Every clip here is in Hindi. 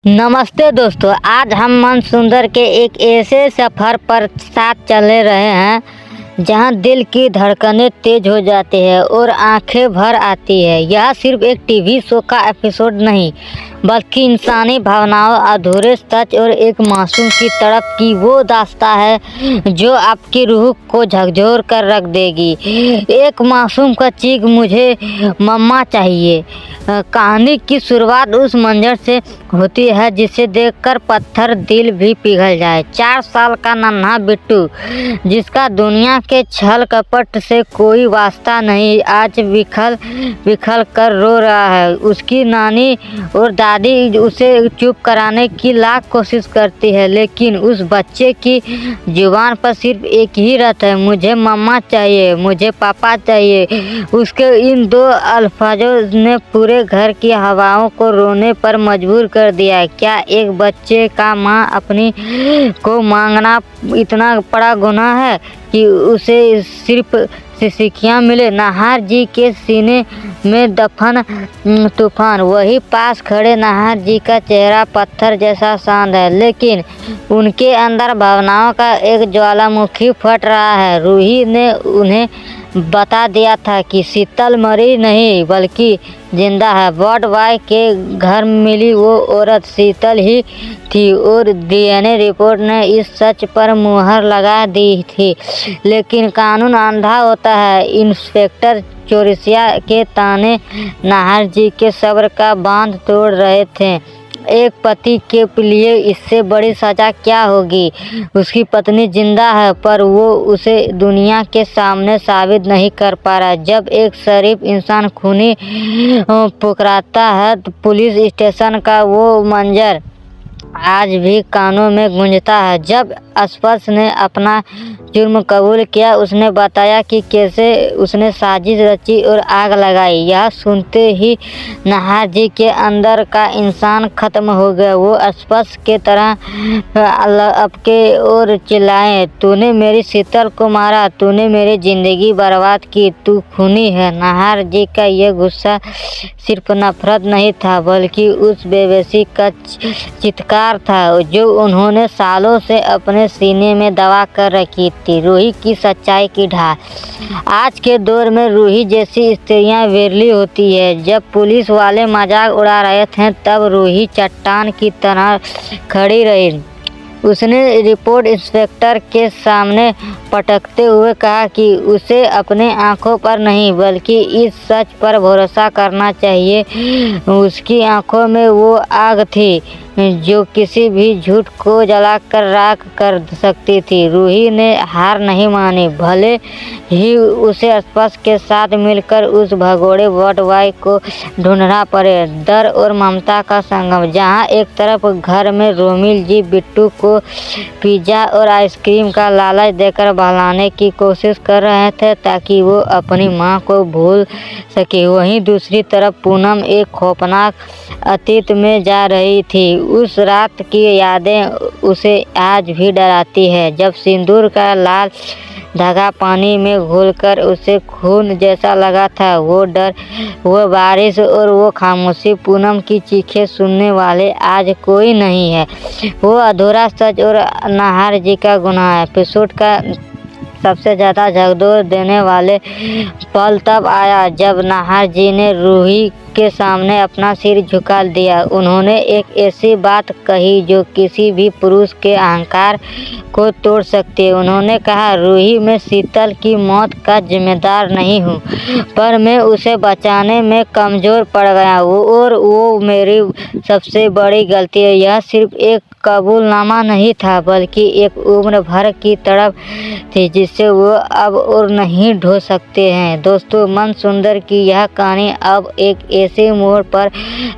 नमस्ते दोस्तों, आज हम मन सुंदर के एक ऐसे सफ़र पर साथ चले रहे हैं जहां दिल की धड़कनें तेज हो जाती है और आंखें भर आती है। यह सिर्फ एक टीवी शो का एपिसोड नहीं, बल्कि इंसानी भावनाओं, अधूरे सच और एक मासूम की तड़प की वो दास्तां है जो आपकी रूह को झकझोर कर रख देगी। एक मासूम का चीख, मुझे मम्मा चाहिए। कहानी की शुरुआत उस मंजर से होती है जिसे देखकर पत्थर दिल भी पिघल जाए। 4 साल का नन्हा बिट्टू, जिसका दुनिया के छल कपट से कोई वास्ता नहीं, आज बिखल बिखल कर रो रहा है। उसकी नानी और दादी उसे चुप कराने की लाख कोशिश करती है, लेकिन उस बच्चे की जुबान पर सिर्फ एक ही रट है, मुझे मम्मा चाहिए, मुझे पापा चाहिए। उसके इन 2 अल्फाजों ने पूरे घर की हवाओं को रोने पर मजबूर कर दिया। क्या एक बच्चे का माँ अपनी को मांगना इतना बड़ा गुनाह है कि उसे सिर्फ सिसकियाँ मिले? नाहर जी के सीने में दफन तूफान। वही पास खड़े नाहर जी का चेहरा पत्थर जैसा शांत है, लेकिन उनके अंदर भावनाओं का एक ज्वालामुखी फट रहा है। रूही ने उन्हें बता दिया था कि शीतल मरी नहीं बल्कि जिंदा है। वार्ड बॉय के घर मिली वो औरत शीतल ही थी और डीएनए रिपोर्ट ने इस सच पर मुहर लगा दी थी। लेकिन कानून अंधा होता है। इंस्पेक्टर चौरसिया के ताने नाहर जी के सब्र का बांध तोड़ रहे थे। एक पति के लिए इससे बड़ी सजा क्या होगी? उसकी पत्नी जिंदा है, पर वो उसे दुनिया के सामने साबित नहीं कर पा रहा। जब एक शरीफ इंसान खूनी पुकारता है तो पुलिस स्टेशन का वो मंजर आज भी कानों में गूंजता है। जब अस्पस ने अपना जुर्म कबूल किया, उसने बताया कि कैसे उसने साजिश रची और आग लगाई। यह सुनते ही नाहर जी के अंदर का इंसान खत्म हो गया। वो अस्पस के तरह अपके और चिल्लाए, तूने मेरी शीतल को मारा, तूने मेरी जिंदगी बर्बाद की, तू खूनी है। नाहर जी का यह गुस्सा सिर्फ नफरत नहीं था, बल्कि उस बेबसी का चित्कार था जो उन्होंने सालों से अपने सीने में दबा कर रखी थी। रूही की सच्चाई की ढाल। आज के दौर में रूही जैसी स्त्रियां विरली होती है। जब पुलिस वाले मजाक उड़ा रहे थे, तब रूही चट्टान की तरह खड़ी रही। उसने रिपोर्ट इंस्पेक्टर के सामने पटकते हुए कहा कि उसे अपने आंखों पर नहीं, बल्कि इस सच पर भरोसा करना चाहिए। उसकी आंखों में वो आग थी जो किसी भी झूठ को जलाकर राख कर सकती थी। रूही ने हार नहीं मानी, भले ही उसे अस्पस के साथ मिलकर उस भगोड़े वार्ड बॉय को ढूंढना पड़े। डर और ममता का संगम। जहां एक तरफ घर में रोमिल जी बिट्टू को पिज्जा और आइसक्रीम का लालच देकर बहलाने की कोशिश कर रहे थे ताकि वो अपनी मां को भूल सके, वहीं दूसरी तरफ पूनम एक खौफनाक अतीत में जा रही थी। उस रात की यादें उसे आज भी डराती है, जब सिंदूर का लाल धागा पानी में घुलकर उसे खून जैसा लगा था। वो डर, वो बारिश और वो खामोशी। पूनम की चीखें सुनने वाले आज कोई नहीं है। वो अधूरा सच और नाहर जी का गुनाह। एपिसोड का सबसे ज़्यादा झकझोर देने वाले पल तब आया जब नाहर जी ने रूही के सामने अपना सिर झुका दिया। उन्होंने एक ऐसी बात कही जो किसी भी पुरुष के अहंकार को तोड़ सकती है। उन्होंने कहा, रूही, मैं शीतल की मौत का जिम्मेदार नहीं हूँ, पर मैं उसे बचाने में कमज़ोर पड़ गया और वो मेरी सबसे बड़ी गलती है। यह सिर्फ एक कबूलनामा नहीं था, बल्कि एक उम्र भर की तड़प थी जिसे वो अब और नहीं ढो सकते हैं। दोस्तों, मन सुंदर की यह कहानी अब एक ऐसे मोड़ पर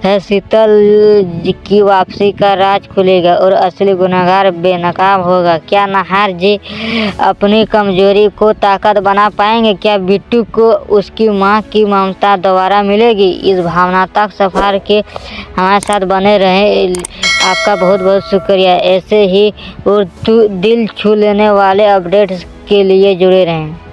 है, शीतल की वापसी का राज खुलेगा और असली गुनहगार बेनकाब होगा। क्या नाहर जी अपनी कमजोरी को ताकत बना पाएंगे? क्या बिट्टू को उसकी माँ की ममता दोबारा मिलेगी? इस भावनात्मक सफर के हमारे साथ बने रहे। आपका बहुत बहुत शुक्रिया। ऐसे ही और दिल छू लेने वाले अपडेट्स के लिए जुड़े रहें।